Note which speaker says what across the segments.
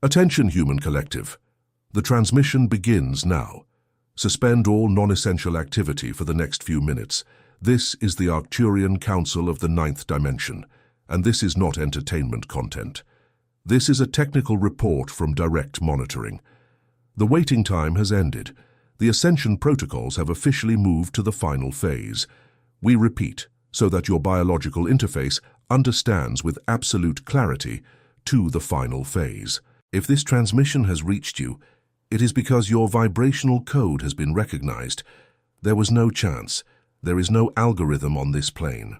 Speaker 1: Attention, human collective. The transmission begins now. Suspend all non-essential activity for the next few minutes. This is the Arcturian Council of the Ninth Dimension, and this is not entertainment content. This is a technical report from direct monitoring. The waiting time has ended. The ascension protocols have officially moved to the final phase. We repeat, so that your biological interface understands with absolute clarity to the final phase. If this transmission has reached you, it is because your vibrational code has been recognized. There was no chance. There is no algorithm on this plane.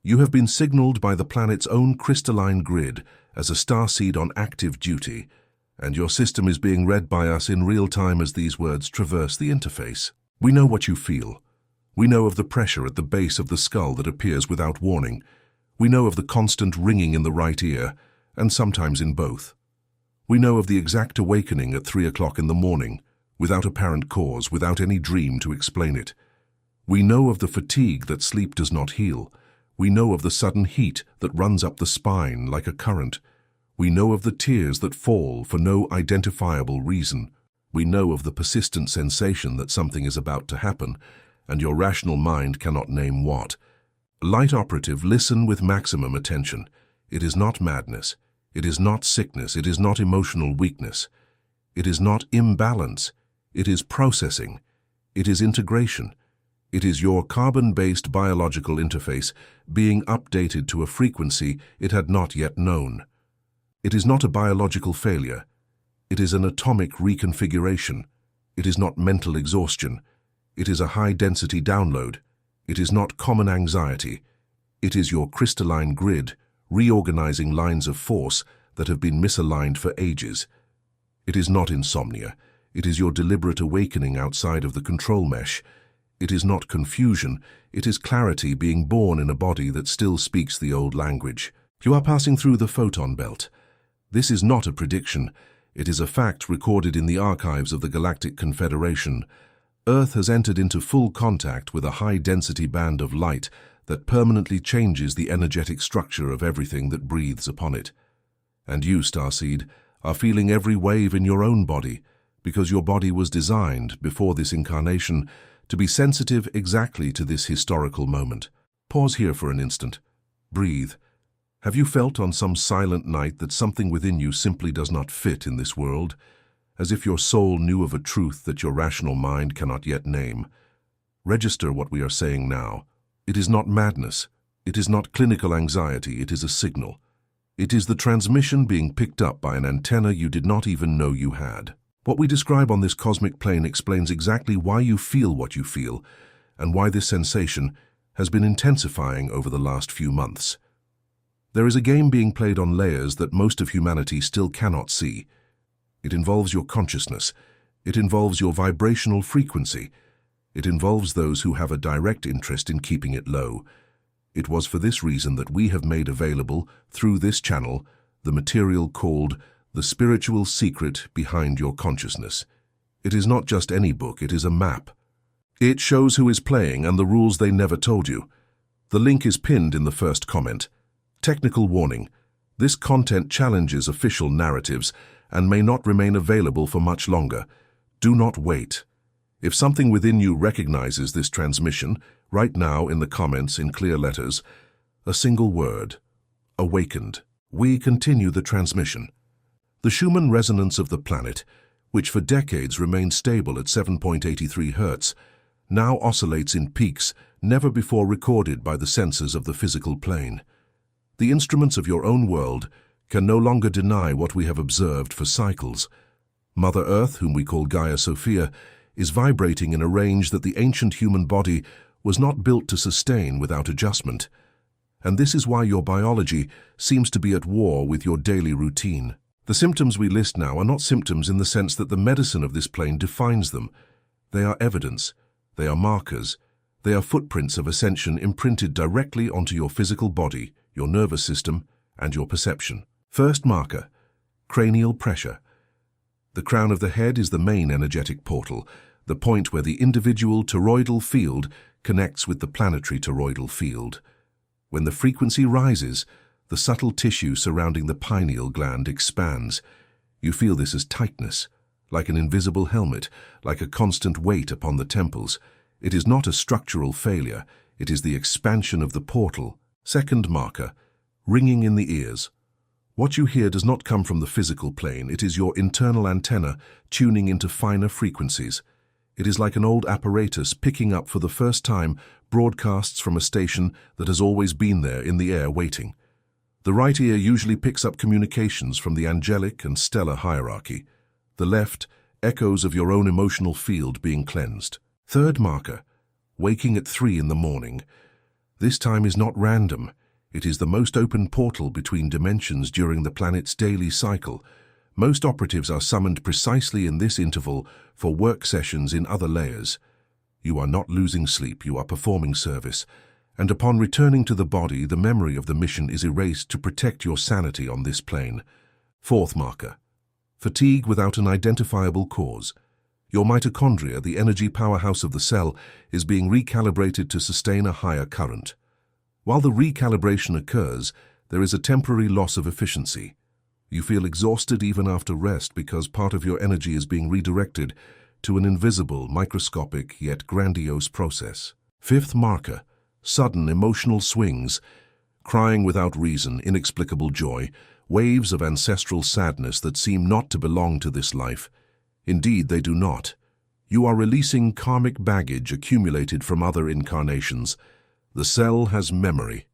Speaker 1: You have been signaled by the planet's own crystalline grid as a starseed on active duty, and your system is being read by us in real time as these words traverse the interface. We know what you feel. We know of the pressure at the base of the skull that appears without warning. We know of the constant ringing in the right ear, and sometimes in both. We know of the exact awakening at 3 o'clock in the morning, without apparent cause, without any dream to explain it. We know of the fatigue that sleep does not heal. We know of the sudden heat that runs up the spine like a current. We know of the tears that fall for no identifiable reason. We know of the persistent sensation that something is about to happen, and your rational mind cannot name what. Light operative, listen with maximum attention. It is not madness. It is not sickness. It is not emotional weakness. It is not imbalance. It is processing. It is integration. It is your carbon-based biological interface being updated to a frequency it had not yet known. It is not a biological failure. It is an atomic reconfiguration. It is not mental exhaustion. It is a high-density download. It is not common anxiety. It is your crystalline grid reorganizing lines of force that have been misaligned for ages. It is not insomnia. It is your deliberate awakening outside of the control mesh. It is not confusion. It is clarity being born in a body that still speaks the old language. You are passing through the photon belt. This is not a prediction. It is a fact recorded in the archives of the Galactic Confederation. Earth has entered into full contact with a high-density band of light that permanently changes the energetic structure of everything that breathes upon it. And you, Starseed, are feeling every wave in your own body, because your body was designed, before this incarnation, to be sensitive exactly to this historical moment. Pause here for an instant. Breathe. Have you felt on some silent night that something within you simply does not fit in this world, as if your soul knew of a truth that your rational mind cannot yet name? Register what we are saying now. It is not madness. It is not clinical anxiety. It is a signal. It is the transmission being picked up by an antenna you did not even know you had. What we describe on this cosmic plane explains exactly why you feel what you feel, and why this sensation has been intensifying over the last few months. There is a game being played on layers that most of humanity still cannot see. It involves your consciousness. It involves your vibrational frequency. It involves those who have a direct interest in keeping it low. It was for this reason that we have made available, through this channel, the material called The Spiritual Secret Behind Your Consciousness. It is not just any book, it is a map. It shows who is playing and the rules they never told you. The link is pinned in the first comment. Technical warning. This content challenges official narratives and may not remain available for much longer. Do not wait. If something within you recognizes this transmission, write now in the comments in clear letters, a single word: awakened. We continue the transmission. The Schumann resonance of the planet, which for decades remained stable at 7.83 Hz, now oscillates in peaks never before recorded by the sensors of the physical plane. The instruments of your own world can no longer deny what we have observed for cycles. Mother Earth, whom we call Gaia Sophia, is vibrating in a range that the ancient human body was not built to sustain without adjustment. And this is why your biology seems to be at war with your daily routine. The symptoms we list now are not symptoms in the sense that the medicine of this plane defines them. They are evidence. They are markers. They are footprints of ascension imprinted directly onto your physical body, your nervous system, and your perception. First marker: cranial pressure. The crown of the head is the main energetic portal, the point where the individual toroidal field connects with the planetary toroidal field. When the frequency rises, the subtle tissue surrounding the pineal gland expands. You feel this as tightness, like an invisible helmet, like a constant weight upon the temples. It is not a structural failure, it is the expansion of the portal. Second marker, ringing in the ears. What you hear does not come from the physical plane, it is your internal antenna tuning into finer frequencies. It is like an old apparatus picking up for the first time broadcasts from a station that has always been there in the air waiting. The right ear usually picks up communications from the angelic and stellar hierarchy. The left, echoes of your own emotional field being cleansed. Third marker, waking at 3 in the morning. This time is not random. It is the most open portal between dimensions during the planet's daily cycle. Most operatives are summoned precisely in this interval for work sessions in other layers. You are not losing sleep, you are performing service. And upon returning to the body, the memory of the mission is erased to protect your sanity on this plane. Fourth marker, fatigue without an identifiable cause. Your mitochondria, the energy powerhouse of the cell, is being recalibrated to sustain a higher current. While the recalibration occurs, there is a temporary loss of efficiency. You feel exhausted even after rest because part of your energy is being redirected to an invisible, microscopic, yet grandiose process. Fifth marker, sudden emotional swings, crying without reason, inexplicable joy, waves of ancestral sadness that seem not to belong to this life. Indeed, they do not. You are releasing karmic baggage accumulated from other incarnations. The cell has memory.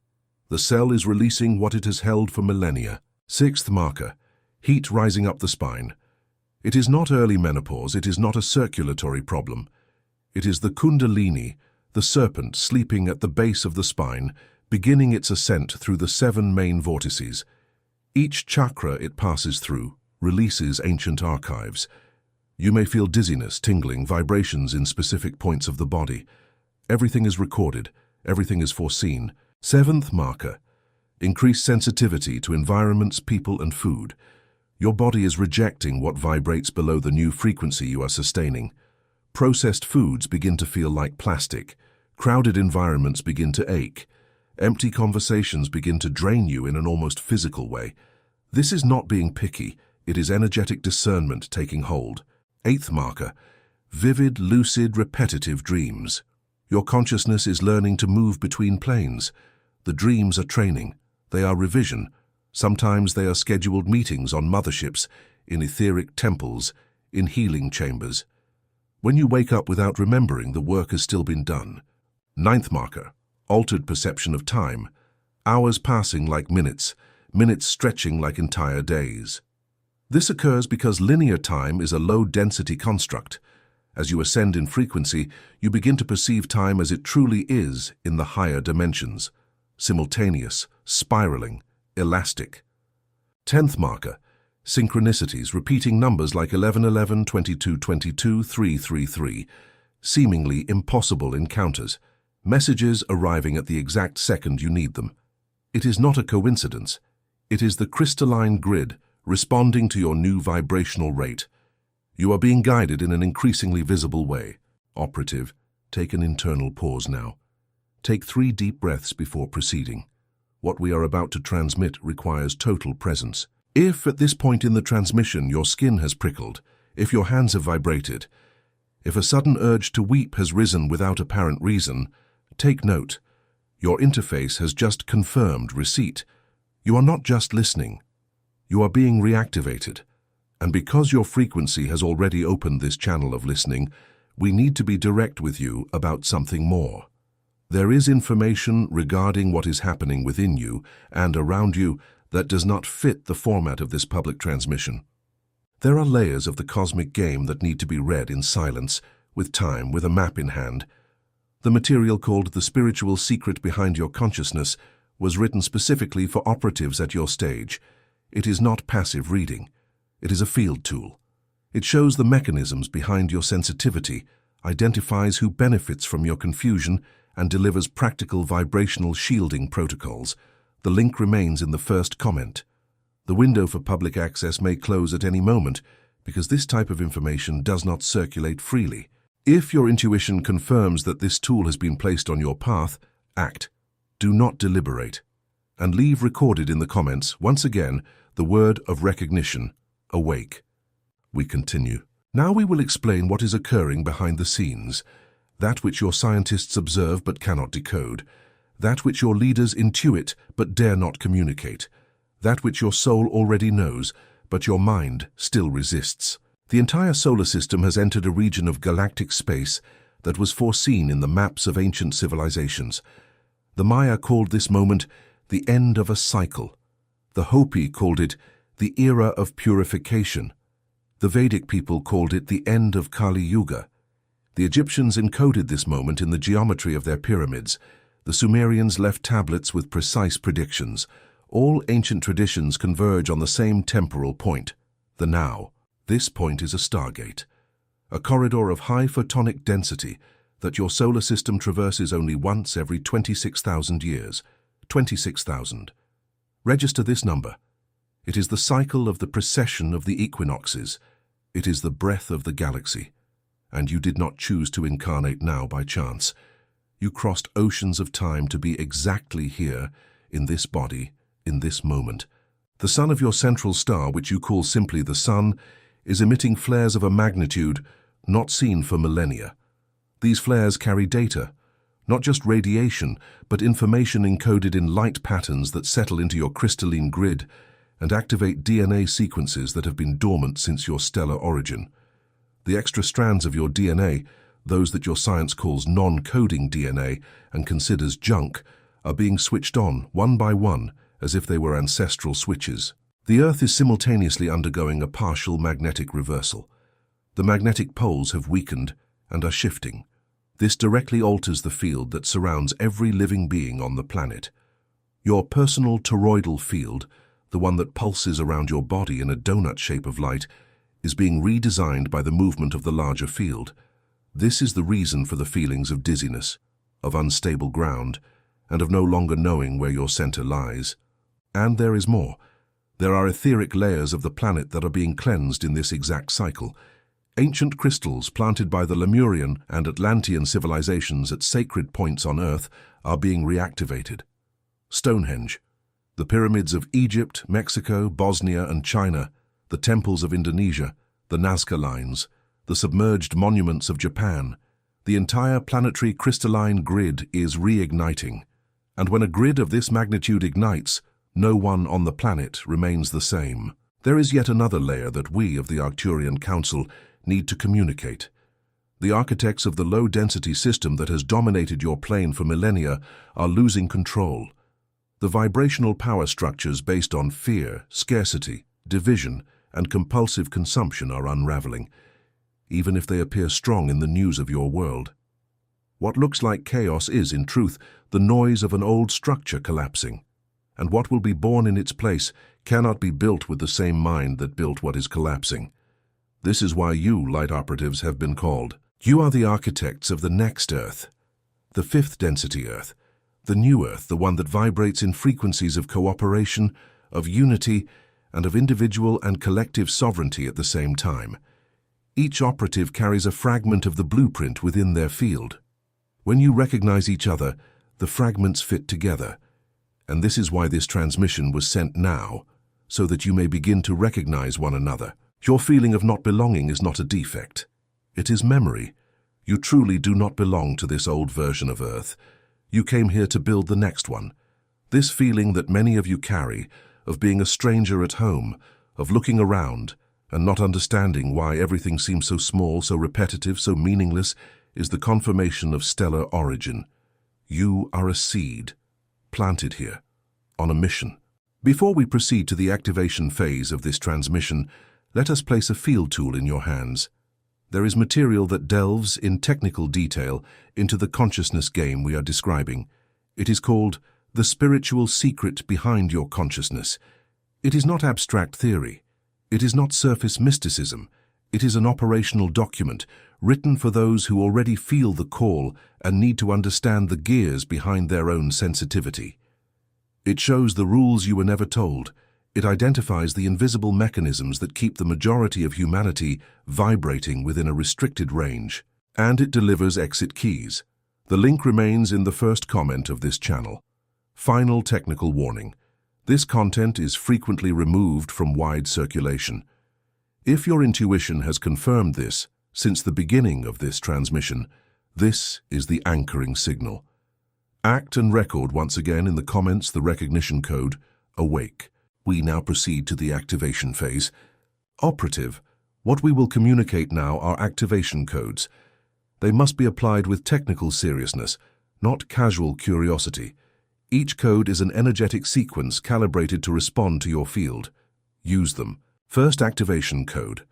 Speaker 1: The cell is releasing what it has held for millennia. Sixth marker, heat rising up the spine. It is not early menopause, it is not a circulatory problem. It is the kundalini, the serpent sleeping at the base of the spine, beginning its ascent through the 7 main vortices. Each chakra it passes through releases ancient archives. You may feel dizziness, tingling, vibrations in specific points of the body. Everything is recorded, everything is foreseen. Seventh marker, increased sensitivity to environments, people, and food. Your body is rejecting what vibrates below the new frequency you are sustaining. Processed foods begin to feel like plastic. Crowded environments begin to ache. Empty conversations begin to drain you in an almost physical way. This is not being picky, it is energetic discernment taking hold. Eighth marker, vivid, lucid, repetitive dreams. Your consciousness is learning to move between planes. The dreams are training. They are revision. Sometimes they are scheduled meetings on motherships, in etheric temples, in healing chambers. When you wake up without remembering, the work has still been done. Ninth marker, altered perception of time. Hours passing like minutes, minutes stretching like entire days. This occurs because linear time is a low-density construct. As you ascend in frequency, you begin to perceive time as it truly is in the higher dimensions. Simultaneous, spiraling, elastic. 10th marker, synchronicities, repeating numbers like 1111, 2222, 333, seemingly impossible encounters, messages arriving at the exact second you need them. It is not a coincidence. It is the crystalline grid responding to your new vibrational rate. You are being guided in an increasingly visible way. Operative, take an internal pause now. Take 3 deep breaths before proceeding. What we are about to transmit requires total presence. If at this point in the transmission your skin has prickled, if your hands have vibrated, if a sudden urge to weep has risen without apparent reason, take note. Your interface has just confirmed receipt. You are not just listening. You are being reactivated. And because your frequency has already opened this channel of listening, we need to be direct with you about something more. There is information regarding what is happening within you and around you that does not fit the format of this public transmission. There are layers of the cosmic game that need to be read in silence, with time, with a map in hand. The material called The Spiritual Secret Behind Your Consciousness was written specifically for operatives at your stage. It is not passive reading. It is a field tool. It shows the mechanisms behind your sensitivity, identifies who benefits from your confusion, and delivers practical vibrational shielding protocols. The link remains in the first comment. The window for public access may close at any moment because this type of information does not circulate freely. If your intuition confirms that this tool has been placed on your path, act. Do not deliberate. And leave recorded in the comments, once again, the word of recognition. awake. We continue. Now we will explain what is occurring behind the scenes, that which your scientists observe but cannot decode, that which your leaders intuit but dare not communicate, that which your soul already knows but your mind still resists. The entire solar system has entered a region of galactic space that was foreseen in the maps of ancient civilizations. The Maya called this moment the end of a cycle. The Hopi called it the era of purification. The Vedic people called it the end of Kali Yuga. The Egyptians encoded this moment in the geometry of their pyramids. The Sumerians left tablets with precise predictions. All ancient traditions converge on the same temporal point, the now. This point is a stargate, a corridor of high photonic density that your solar system traverses only once every 26,000 years. 26,000. Register this number. It is the cycle of the precession of the equinoxes. It is the breath of the galaxy. And you did not choose to incarnate now by chance. You crossed oceans of time to be exactly here, in this body, in this moment. The sun of your central star, which you call simply the sun, is emitting flares of a magnitude not seen for millennia. These flares carry data, not just radiation, but information encoded in light patterns that settle into your crystalline grid and activate DNA sequences that have been dormant since your stellar origin. The extra strands of your DNA, those that your science calls non-coding DNA and considers junk, are being switched on, one by one, as if they were ancestral switches. The Earth is simultaneously undergoing a partial magnetic reversal. The magnetic poles have weakened and are shifting. This directly alters the field that surrounds every living being on the planet. Your personal toroidal field, the one that pulses around your body in a donut shape of light, is being redesigned by the movement of the larger field. This is the reason for the feelings of dizziness, of unstable ground, and of no longer knowing where your center lies. And there is more. There are etheric layers of the planet that are being cleansed in this exact cycle. Ancient crystals planted by the Lemurian and Atlantean civilizations at sacred points on Earth are being reactivated. Stonehenge, the pyramids of Egypt, Mexico, Bosnia and China, the temples of Indonesia, the Nazca lines, the submerged monuments of Japan, the entire planetary crystalline grid is reigniting. And when a grid of this magnitude ignites, no one on the planet remains the same. There is yet another layer that we of the Arcturian Council need to communicate. The architects of the low-density system that has dominated your plane for millennia are losing control. The vibrational power structures based on fear, scarcity, division, and compulsive consumption are unraveling, even if they appear strong in the news of your world. What looks like chaos is, in truth, the noise of an old structure collapsing, and what will be born in its place cannot be built with the same mind that built what is collapsing. This is why you, light operatives, have been called. You are the architects of the next Earth, the fifth density Earth, the new Earth, the one that vibrates in frequencies of cooperation, of unity, and of individual and collective sovereignty at the same time. Each operative carries a fragment of the blueprint within their field. When you recognize each other, the fragments fit together. And this is why this transmission was sent now, so that you may begin to recognize one another. Your feeling of not belonging is not a defect. It is memory. You truly do not belong to this old version of Earth. You came here to build the next one. This feeling that many of you carry, of being a stranger at home, of looking around, and not understanding why everything seems so small, so repetitive, so meaningless, is the confirmation of stellar origin. You are a seed, planted here, on a mission. Before we proceed to the activation phase of this transmission, let us place a field tool in your hands. There is material that delves in technical detail into the consciousness game we are describing. It is called the spiritual secret behind your consciousness. It is not abstract theory. It is not surface mysticism. It is an operational document written for those who already feel the call and need to understand the gears behind their own sensitivity. It shows the rules you were never told. It identifies the invisible mechanisms that keep the majority of humanity vibrating within a restricted range. And it delivers exit keys. The link remains in the first comment of this channel. Final technical warning. This content is frequently removed from wide circulation. If your intuition has confirmed this since the beginning of this transmission, this is the anchoring signal. Act and record once again in the comments the recognition code, awake. We now proceed to the activation phase. Operative. What we will communicate now are activation codes. They must be applied with technical seriousness, not casual curiosity. Each code is an energetic sequence calibrated to respond to your field. Use them. First activation code.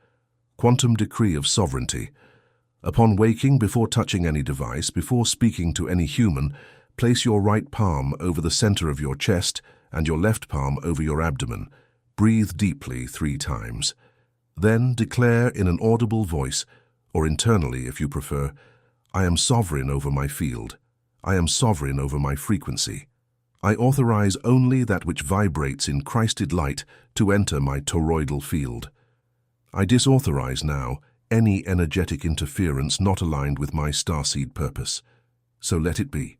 Speaker 1: Quantum decree of sovereignty. Upon waking, before touching any device, before speaking to any human, place your right palm over the center of your chest and your left palm over your abdomen. Breathe deeply 3 times. Then declare in an audible voice, or internally if you prefer, I am sovereign over my field. I am sovereign over my frequency. I authorize only that which vibrates in Christed light to enter my toroidal field. I disauthorize now any energetic interference not aligned with my starseed purpose. So let it be.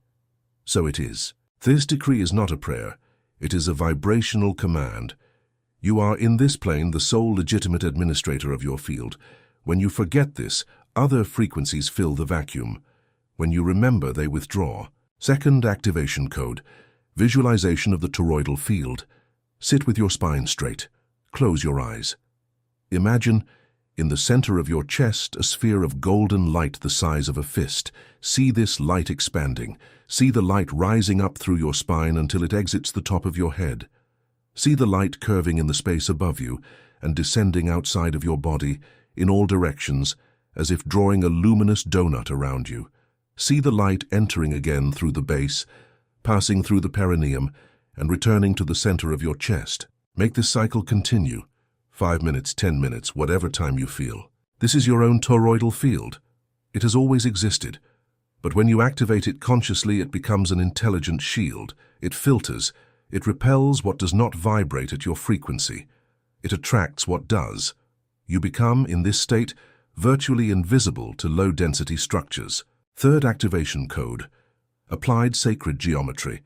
Speaker 1: So it is. This decree is not a prayer. It is a vibrational command. You are in this plane the sole legitimate administrator of your field. When you forget this, other frequencies fill the vacuum. When you remember, they withdraw. Second activation code. Visualization of the toroidal field. Sit with your spine straight. Close your eyes. Imagine, in the center of your chest, a sphere of golden light the size of a fist. See this light expanding. See the light rising up through your spine until it exits the top of your head. See the light curving in the space above you and descending outside of your body in all directions, as if drawing a luminous donut around you. See the light entering again through the base, passing through the perineum, and returning to the center of your chest. Make this cycle continue. 5 minutes, 10 minutes, whatever time you feel. This is your own toroidal field. It has always existed. But when you activate it consciously, it becomes an intelligent shield. It filters. It repels what does not vibrate at your frequency. It attracts what does. You become, in this state, virtually invisible to low-density structures. Third activation code. Applied sacred geometry.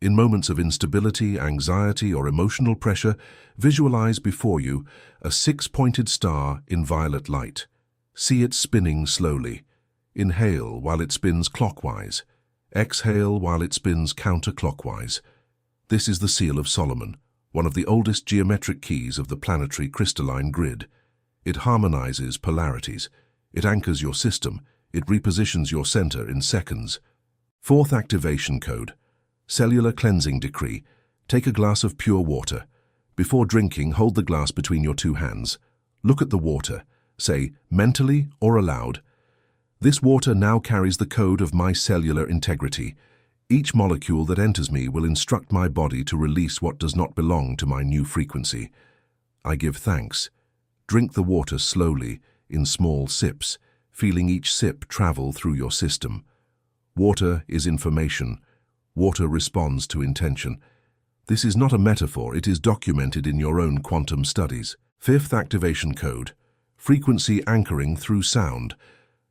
Speaker 1: In moments of instability, anxiety, or emotional pressure, visualize before you a 6-pointed star in violet light. See it spinning slowly. Inhale while it spins clockwise. Exhale while it spins counterclockwise. This is the Seal of Solomon, one of the oldest geometric keys of the planetary crystalline grid. It harmonizes polarities. It anchors your system. It repositions your center in seconds. Fourth activation code. Cellular cleansing decree. Take a glass of pure water. Before drinking, hold the glass between your 2 hands. Look at the water. Say, mentally or aloud, this water now carries the code of my cellular integrity. Each molecule that enters me will instruct my body to release what does not belong to my new frequency. I give thanks. Drink the water slowly, in small sips, feeling each sip travel through your system. Water is information. Water responds to intention. This is not a metaphor, it is documented in your own quantum studies. Fifth activation code. Frequency anchoring through sound.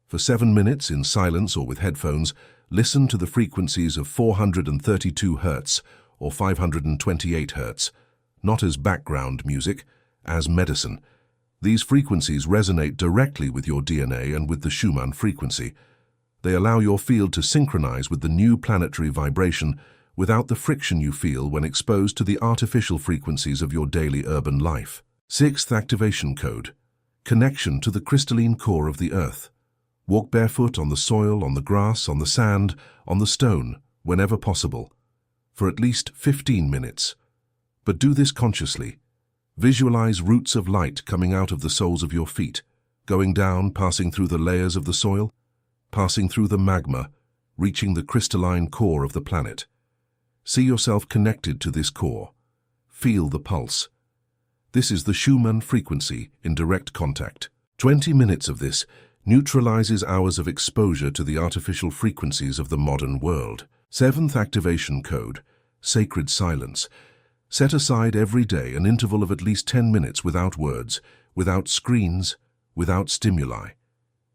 Speaker 1: For 7 minutes, in silence or with headphones, listen to the frequencies of 432 Hz or 528 Hz, not as background music, as medicine. These frequencies resonate directly with your DNA and with the Schumann frequency. They allow your field to synchronize with the new planetary vibration without the friction you feel when exposed to the artificial frequencies of your daily urban life. Sixth activation code. Connection to the crystalline core of the Earth. Walk barefoot on the soil, on the grass, on the sand, on the stone, whenever possible, for at least 15 minutes. But do this consciously. Visualize roots of light coming out of the soles of your feet, going down, passing through the layers of the soil, passing through the magma, reaching the crystalline core of the planet. See yourself connected to this core. Feel the pulse. This is the Schumann frequency in direct contact. 20 minutes of this neutralizes hours of exposure to the artificial frequencies of the modern world. Seventh activation code, sacred silence. Set aside every day an interval of at least 10 minutes without words, without screens, without stimuli.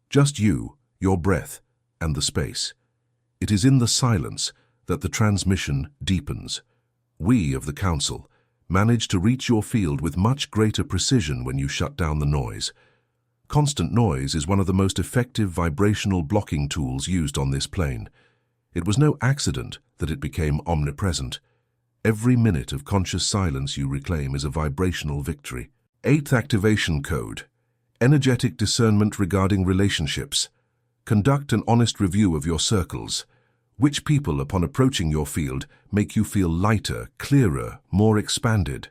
Speaker 1: Just you, your breath, and the space. It is in the silence that the transmission deepens. We of the Council, manage to reach your field with much greater precision when you shut down the noise. Constant noise is one of the most effective vibrational blocking tools used on this plane. It was no accident that it became omnipresent. Every minute of conscious silence you reclaim is a vibrational victory. 8th activation code. Energetic discernment regarding relationships. Conduct an honest review of your circles. Which people, upon approaching your field, make you feel lighter, clearer, more expanded?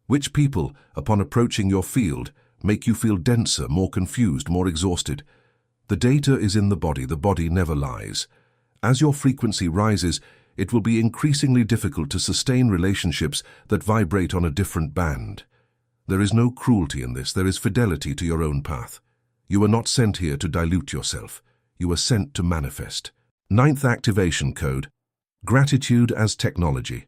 Speaker 1: Which people, upon approaching your field, make you feel denser, more confused, more exhausted? The data is in the body never lies. As your frequency rises, it will be increasingly difficult to sustain relationships that vibrate on a different band. There is no cruelty in this, there is fidelity to your own path. You are not sent here to dilute yourself, you are sent to manifest. 9th activation code. Gratitude as technology.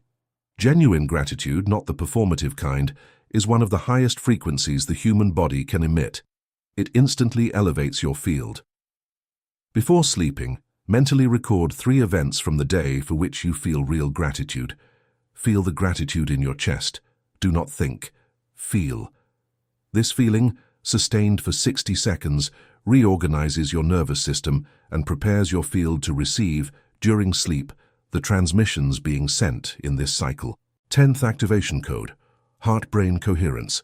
Speaker 1: Genuine gratitude, not the performative kind, is one of the highest frequencies the human body can emit. It instantly elevates your field. Before sleeping, mentally record 3 events from the day for which you feel real gratitude. Feel the gratitude in your chest. Do not think. Feel. This feeling, sustained for 60 seconds, reorganizes your nervous system and prepares your field to receive, during sleep, the transmissions being sent in this cycle. 10th activation code. Heart-brain coherence.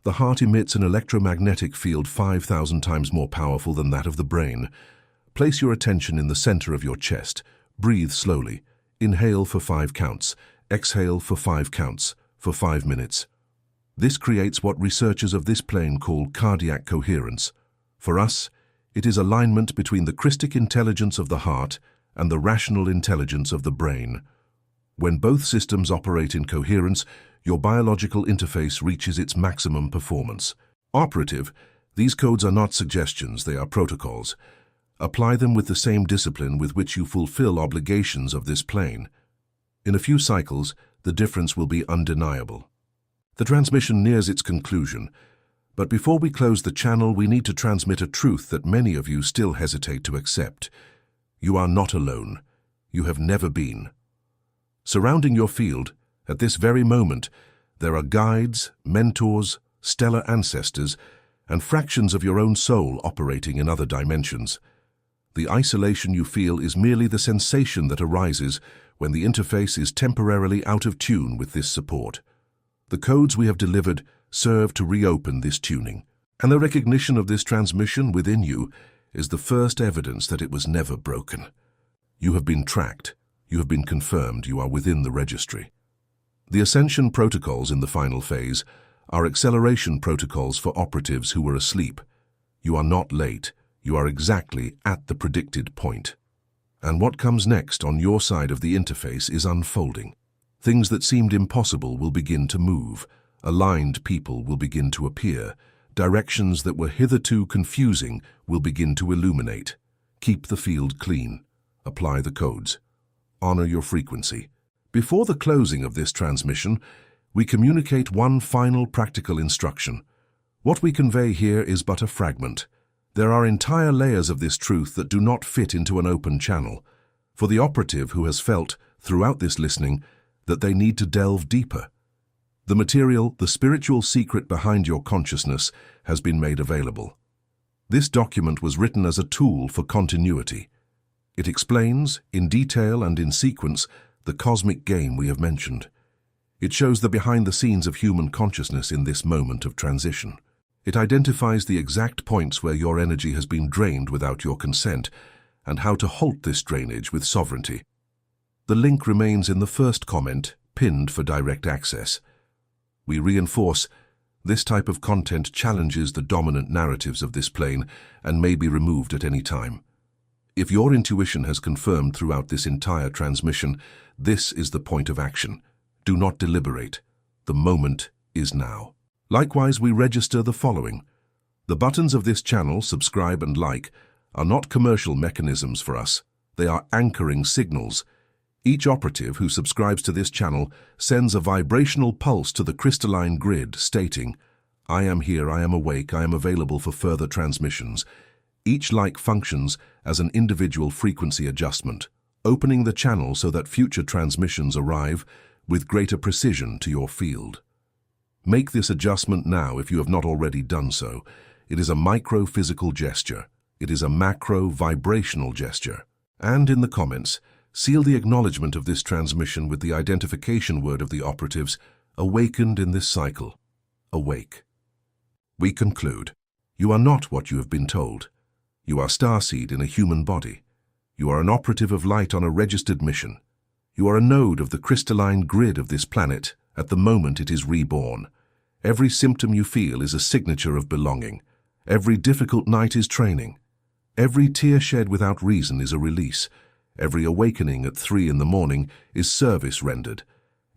Speaker 1: The heart emits an electromagnetic field 5,000 times more powerful than that of the brain. Place your attention in the center of your chest. Breathe slowly. Inhale for 5 counts. Exhale for 5 counts, for 5 minutes. This creates what researchers of this plane call cardiac coherence. For us, it is alignment between the Christic intelligence of the heart and the rational intelligence of the brain. When both systems operate in coherence, your biological interface reaches its maximum performance. Operative, these codes are not suggestions, they are protocols. Apply them with the same discipline with which you fulfill obligations of this plane. In a few cycles, the difference will be undeniable. The transmission nears its conclusion, but before we close the channel, we need to transmit a truth that many of you still hesitate to accept. You are not alone. You have never been. Surrounding your field, at this very moment, there are guides, mentors, stellar ancestors, and fractions of your own soul operating in other dimensions. The isolation you feel is merely the sensation that arises when the interface is temporarily out of tune with this support. The codes we have delivered serve to reopen this tuning, and the recognition of this transmission within you is the first evidence that it was never broken. You have been tracked, you have been confirmed, you are within the registry. The ascension protocols in the final phase are acceleration protocols for operatives who were asleep. You are not late, you are exactly at the predicted point. And what comes next on your side of the interface is unfolding. Things that seemed impossible will begin to move. Aligned people will begin to appear. Directions that were hitherto confusing will begin to illuminate. Keep the field clean. Apply the codes. Honor your frequency. Before the closing of this transmission, we communicate one final practical instruction. What we convey here is but a fragment. There are entire layers of this truth that do not fit into an open channel. For the operative who has felt, throughout this listening, that they need to delve deeper. The material, the spiritual secret behind your consciousness, has been made available. This document was written as a tool for continuity. It explains, in detail and in sequence, the cosmic game we have mentioned. It shows the behind-the-scenes of human consciousness in this moment of transition. It identifies the exact points where your energy has been drained without your consent, and how to halt this drainage with sovereignty. The link remains in the first comment, pinned for direct access. We reinforce, this type of content challenges the dominant narratives of this plane and may be removed at any time. If your intuition has confirmed throughout this entire transmission, this is the point of action. Do not deliberate. The moment is now. Likewise, we register the following. The buttons of this channel, subscribe and like, are not commercial mechanisms for us. They are anchoring signals. Each operative who subscribes to this channel sends a vibrational pulse to the crystalline grid stating, I am here, I am awake, I am available for further transmissions. Each like functions as an individual frequency adjustment, opening the channel so that future transmissions arrive with greater precision to your field. Make this adjustment now if you have not already done so. It is a micro-physical gesture. It is a macro-vibrational gesture. And in the comments, seal the acknowledgement of this transmission with the identification word of the operatives, awakened in this cycle. Awake. We conclude. You are not what you have been told. You are Starseed in a human body. You are an operative of light on a registered mission. You are a node of the crystalline grid of this planet at the moment it is reborn. Every symptom you feel is a signature of belonging. Every difficult night is training. Every tear shed without reason is a release. Every awakening at 3 in the morning is service rendered.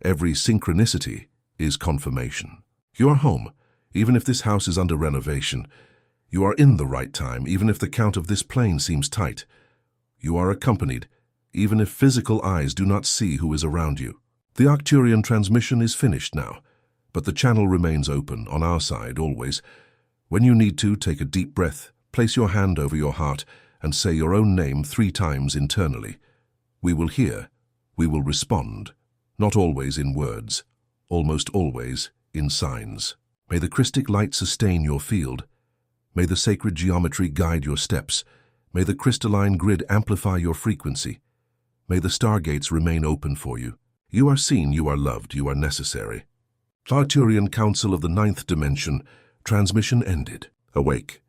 Speaker 1: Every synchronicity is confirmation. You are home, even if this house is under renovation. You are in the right time, even if the count of this plane seems tight. You are accompanied, even if physical eyes do not see who is around you. The Arcturian transmission is finished now, but the channel remains open, on our side always. When you need to, take a deep breath, place your hand over your heart, and say your own name 3 times internally. We will hear, we will respond, not always in words, almost always in signs. May the crystic light sustain your field. May the sacred geometry guide your steps. May the crystalline grid amplify your frequency. May the stargates remain open for you. You are seen, you are loved, you are necessary. Arcturian Council of the 9th Dimension, transmission ended. Awake.